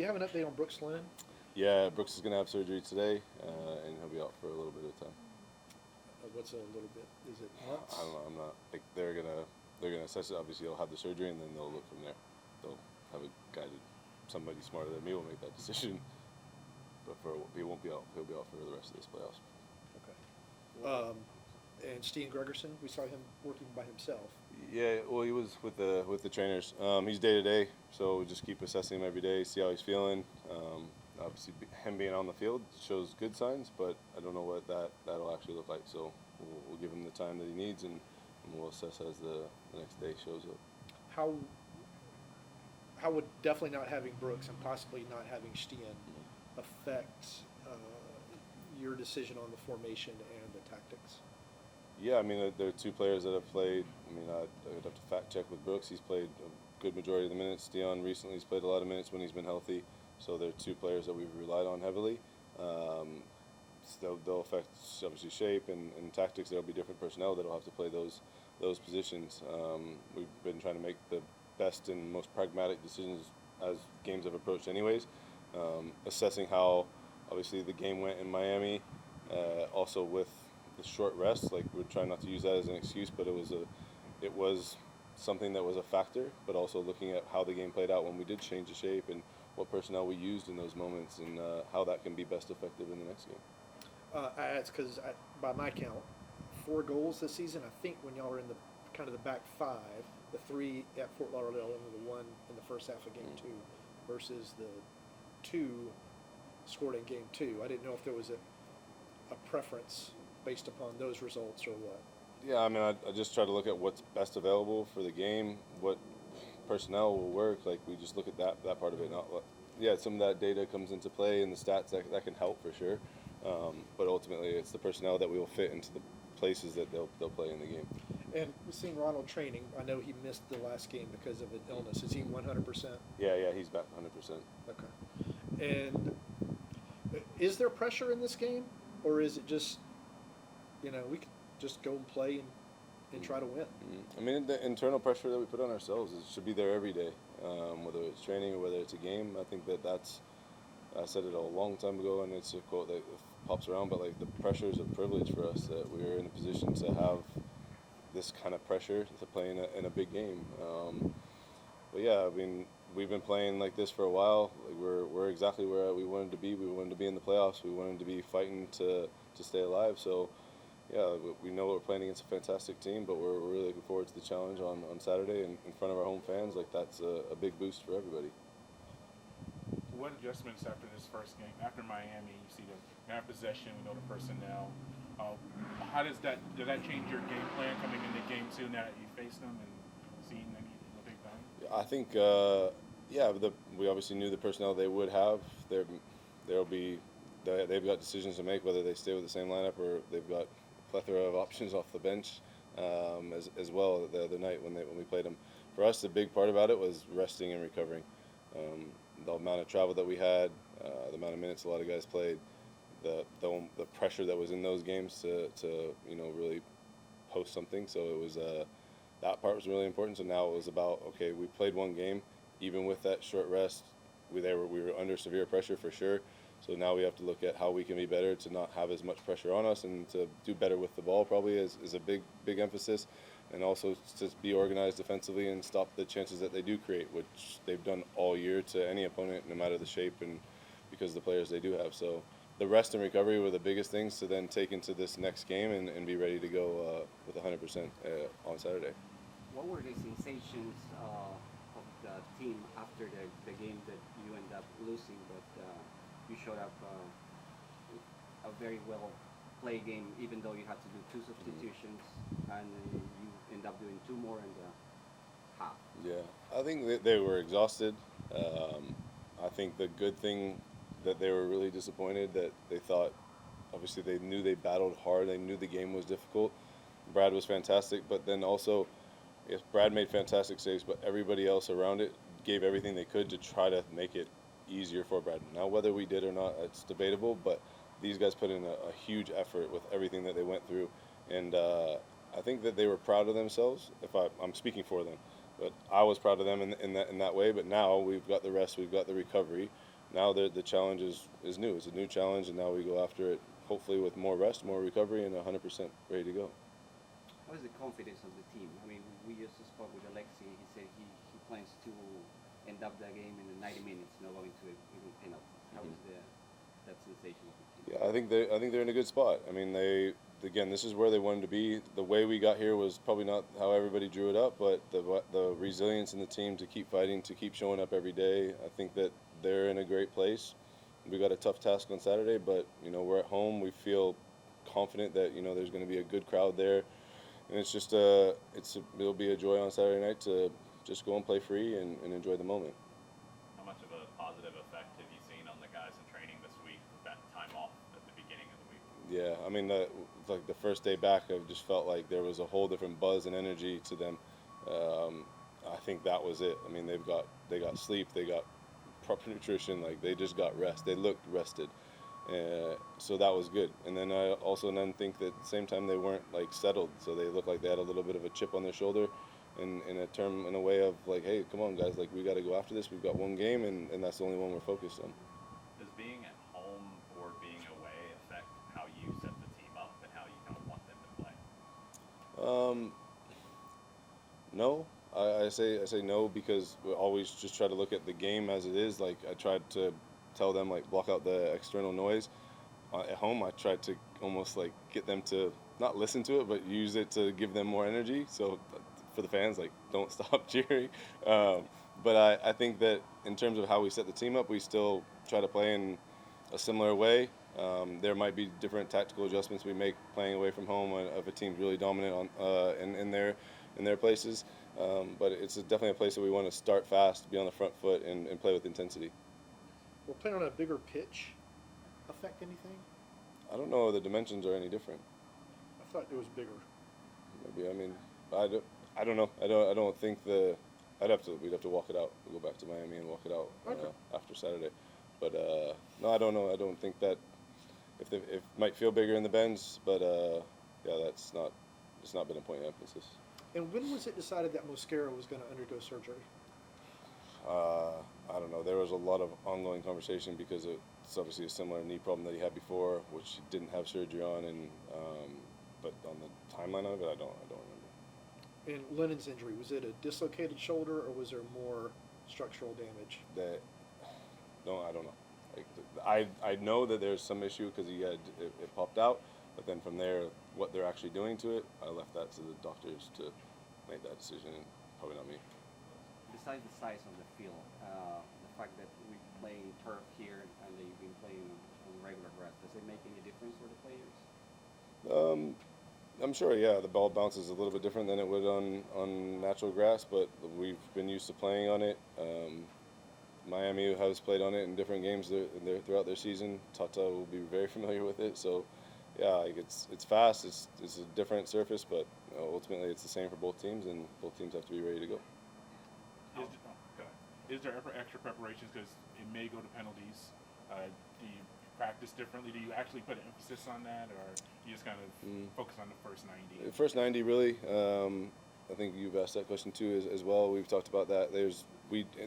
you have an update on Brooks Lennon? Yeah, Brooks is going to have surgery today, and he'll be out for a little bit of time. What's a little bit? Is it months? I don't know. I'm not. Like, they're gonna assess it. Obviously, they'll have the surgery, and then they'll look from there. They'll have a guided. Somebody smarter than me will make that decision. But he won't be out. He'll be out for the rest of this playoffs. Okay. And Sten Gregerson, we saw him working by himself. Yeah, well, he was with the trainers. He's day to day, so we just keep assessing him every day, see how he's feeling. Obviously, him being on the field shows good signs, but I don't know what that'll actually look like. So we'll give him the time that he needs, and we'll assess as the next day shows up. How would definitely not having Brooks and possibly not having Sten affect your decision on the formation and the tactics? Yeah, I mean, there are two players that have played. I mean, I'd have to fact check with Brooks. He's played a good majority of the minutes. Sten recently has played a lot of minutes when he's been healthy. So they're two players that we've relied on heavily. So they'll affect, obviously, shape and tactics. There'll be different personnel that'll have to play those positions. We've been trying to make the best and most pragmatic decisions as games have approached anyways. Assessing how, obviously, the game went in Miami, also with the short rest, like we're trying not to use that as an excuse, but it was something that was a factor, but also looking at how the game played out when we did change the shape and what personnel we used in those moments and how that can be best effective in the next game. That's because, by my count, 4 goals this season. I think when y'all were in the kind of the back 5, the 3 at Fort Lauderdale and the 1 in the first half of game 2 versus the 2 scored in game 2. I didn't know if there was a preference based upon those results or what. Yeah, I mean, I just try to look at what's best available for the game, what personnel will work. Like, we just look at that part of it. Some of that data comes into play, and the stats that can help for sure. But ultimately, it's the personnel that we will fit into the places that they'll play in the game. And we've seen Ronald training. I know he missed the last game because of an illness. Is he 100%? Yeah, he's back 100%. Okay. And is there pressure in this game, or is it just, we can just go and play and try to win? I mean, the internal pressure that we put on ourselves should be there every day, whether it's training or whether it's a game. I think that's, I said it a long time ago, and it's a quote that pops around, but like, the pressure is a privilege for us that we're in a position to have this kind of pressure to play in a big game. But yeah, I mean, we've been playing like this for a while. Like, we're exactly where we wanted to be. We wanted to be in the playoffs. We wanted to be fighting to stay alive. So yeah, we know we're playing against a fantastic team, but we're really looking forward to the challenge on Saturday in front of our home fans. Like, that's a big boost for everybody. What adjustments after this first game? After Miami, you see the possession, we know the personnel. How did that change your game plan coming into game 2 now that you faced them and seen what they've done? I think, we obviously knew the personnel they would have. They've got decisions to make, whether they stay with the same lineup or they've got a plethora of options off the bench as well the other night when we played them. For us, the big part about it was resting and recovering. The amount of travel that we had, the amount of minutes a lot of guys played, the pressure that was in those games to really post something. So it was that part was really important. So now it was about, okay, we played one game, even with that short rest, we were under severe pressure for sure. So now we have to look at how we can be better to not have as much pressure on us and to do better with the ball probably is a big emphasis. And also to be organized defensively and stop the chances that they do create, which they've done all year to any opponent, no matter the shape and because of the players they do have. So the rest and recovery were the biggest things to then take into this next game and be ready to go with 100% on Saturday. What were the sensations of the team after the game that you end up losing, but you showed up a very well play game, even though you had to do 2 substitutions, and you end up doing 2 more in the half? Yeah, I think they were exhausted. I think the good thing that they were really disappointed that they thought, obviously they knew they battled hard, they knew the game was difficult. Brad was fantastic, but then also, yes, Brad made fantastic saves, but everybody else around it gave everything they could to try to make it easier for Brad. Now, whether we did or not, it's debatable, but these guys put in a huge effort with everything that they went through, and I think that they were proud of themselves. If I'm speaking for them, But I was proud of them in that way. But now we've got the rest, we've got the recovery. Now the challenge is new. It's a new challenge, and now we go after it, hopefully with more rest, more recovery, and 100% ready to go. How is the confidence of the team? I mean, we just spoke with Alexi. He said he plans to end up the game in the 90 minutes, not going to even penalties. How is that sensation of the team? Yeah, I think they're in a good spot. I mean, again, this is where they wanted to be. The way we got here was probably not how everybody drew it up, but the resilience in the team to keep fighting, to keep showing up every day. I think that they're in a great place. We got a tough task on Saturday, but we're at home. We feel confident that there's going to be a good crowd there, and it's just it'll be a joy on Saturday night to just go and play free and enjoy the moment. How much of a positive effect have you seen on the guys in training this week with that time off at the beginning of the week? Yeah, I mean, like the first day back, I just felt like there was a whole different buzz and energy to them. I think that was it. I mean, they got sleep, they got proper nutrition, like they just got rest. They looked rested, so that was good. And then I also then think that at the same time they weren't like settled, so they looked like they had a little bit of a chip on their shoulder, in a way of like, hey, come on guys, like we got to go after this. We've got one game, and that's the only one we're focused on. Does being at home or being away affect how you set the team up and how you kind of want them to play? No, I say no, because we always just try to look at the game as it is. Like I tried to tell them, like, block out the external noise. At home, I tried to almost like get them to not listen to it, but use it to give them more energy. So for the fans, like, don't stop cheering. But I think that in terms of how we set the team up, we still try to play in a similar way. There might be different tactical adjustments we make playing away from home if a team's really dominant in their places. But it's definitely a place that we want to start fast, be on the front foot, and play with intensity. Will playing on a bigger pitch affect anything? I don't know if the dimensions are any different. I thought it was bigger. Maybe, I mean, I don't know. I don't think we'd have to walk it out. We'll go back to Miami and walk it out after Saturday. But no, I don't know. I don't think that it might feel bigger in the bends, but yeah, it's not been a point of emphasis. And when was it decided that Moscara was going to undergo surgery? I don't know. There was a lot of ongoing conversation because it's obviously a similar knee problem that he had before, which he didn't have surgery on, and but on the timeline of it, I don't remember. And Lenins' injury, was it a dislocated shoulder or was there more structural damage? No, I don't know. Like, I know that there's some issue because it popped out, but then from there, what they're actually doing to it, I left that to the doctors to make that decision, and probably not me. Besides the size of the field, the fact that we play turf here and they've been playing on regular grass, does it make any difference for the players? I'm sure, yeah, the ball bounces a little bit different than it would on natural grass, but we've been used to playing on it. Miami has played on it in different games throughout their season. Tata will be very familiar with it, so yeah, like it's fast. It's a different surface, but ultimately it's the same for both teams, and both teams have to be ready to go. Is there ever extra preparations because it may go to penalties? Do you practice differently? Do you actually put an emphasis on that, or you just kind of focus on the first 90? The first 90, really. I think you've asked that question too as well. We've talked about that.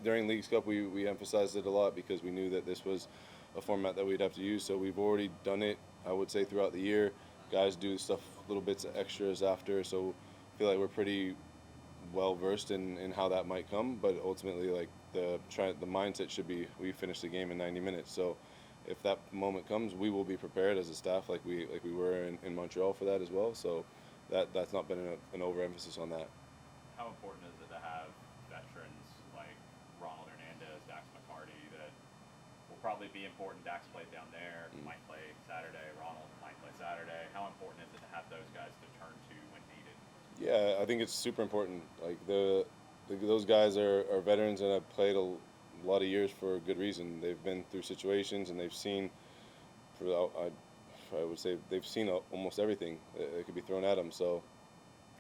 During Leagues Cup we emphasized it a lot because we knew that this was a format that we'd have to use. So we've already done it, I would say, throughout the year. Guys do stuff, little bits of extras after. So I feel like we're pretty well versed in how that might come. But ultimately, like the mindset should be we finish the game in 90 minutes. So if that moment comes, we will be prepared as a staff, like we were in Montreal for that as well. So that's not been an overemphasis on that. How important is it to have veterans like Ronald Hernandez, Dax McCarty, that will probably be important? Dax played down there, might play Saturday. Ronald might play Saturday. How important is it to have those guys to turn to when needed? Yeah, I think it's super important. Like those guys are veterans and have played a lot of years for a good reason. They've been through situations and they've seen, I would say they've seen almost everything that could be thrown at them. So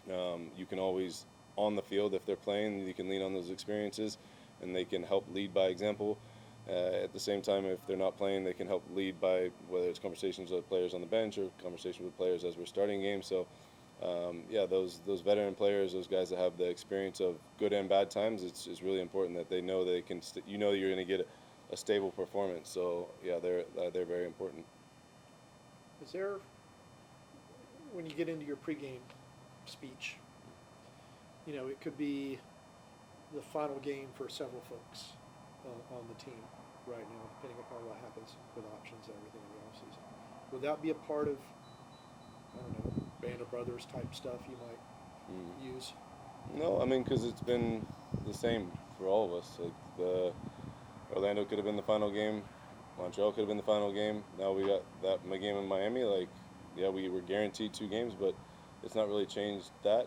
you can always, on the field, if they're playing, you can lean on those experiences and they can help lead by example. At the same time, if they're not playing, they can help lead by whether it's conversations with players on the bench or conversations with players as we're starting games. So yeah, those veteran players, those guys that have the experience of good and bad times, it's really important that they know they can. You know you're going to get a stable performance. So yeah, they're very important. Is there, when you get into your pregame speech, it could be the final game for several folks on the team right now, depending upon what happens with options and everything in the offseason. Would that be a part of, I don't know, Band of Brothers type stuff you might use? No, I mean, because it's been the same for all of us. Like Orlando could have been the final game, Montreal could have been the final game. Now we got that game in Miami. Like, yeah, we were guaranteed 2 games, but it's not really changed that.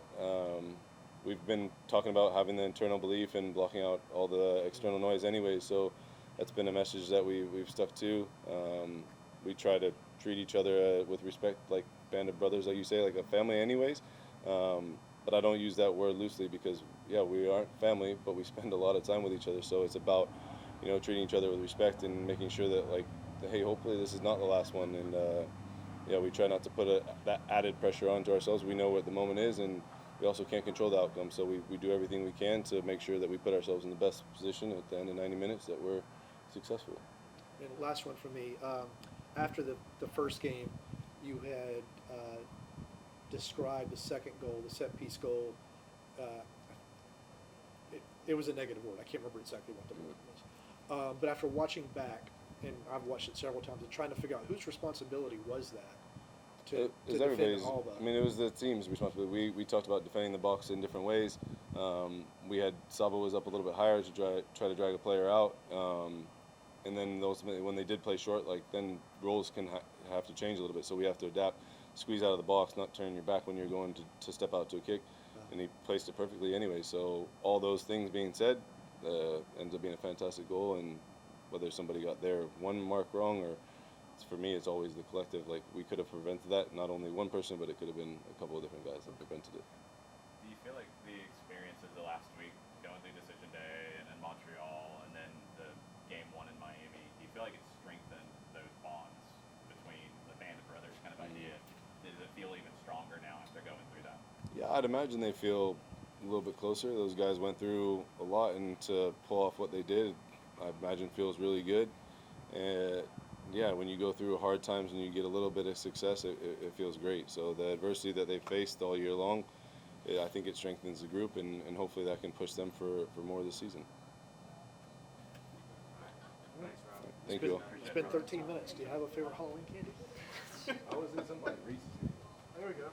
We've been talking about having the internal belief and blocking out all the external noise anyway, so that's been a message that we've stuck to. We try to treat each other with respect, like band of brothers, like you say, like a family anyways. But I don't use that word loosely because, yeah, we aren't family, but we spend a lot of time with each other, so it's about, treating each other with respect and making sure that, like, hey, hopefully this is not the last one, and yeah, we try not to put that added pressure onto ourselves. We know what the moment is, and we also can't control the outcome, so we do everything we can to make sure that we put ourselves in the best position at the end of 90 minutes that we're successful. And last one for me. After the first game, you had described the second goal, the set-piece goal. It was a negative word. I can't remember exactly what the word was. But after watching back, and I've watched it several times, and trying to figure out whose responsibility was that to defend all the... I mean, it was the team's responsibility. We talked about defending the box in different ways. We had Saba was up a little bit higher to try to drag a player out. And then when they did play short, like, then roles can have to change a little bit. So we have to adapt, squeeze out of the box, not turn your back when you're going to step out to a kick. And he placed it perfectly anyway. So all those things being said, ends up being a fantastic goal. And whether somebody got their one mark wrong or, for me, it's always the collective. Like, we could have prevented that, not only one person, but it could have been a couple of different guys that prevented it. Do you feel like the experiences of last week, going through Decision Day and then Montreal and then the Game 1 in Miami, do you feel like it strengthened those bonds between the band of brothers kind of idea? Does it feel even stronger now after going through that? Yeah, I'd imagine they feel a little bit closer. Those guys went through a lot, and to pull off what they did, I imagine feels really good. And yeah, when you go through hard times and you get a little bit of success, it feels great. So the adversity that they faced all year long, I think it strengthens the group, and hopefully that can push them for more this season. Thank you all. It's been 13 minutes. Do you have a favorite Halloween candy? I was in some like Reese's. There we go.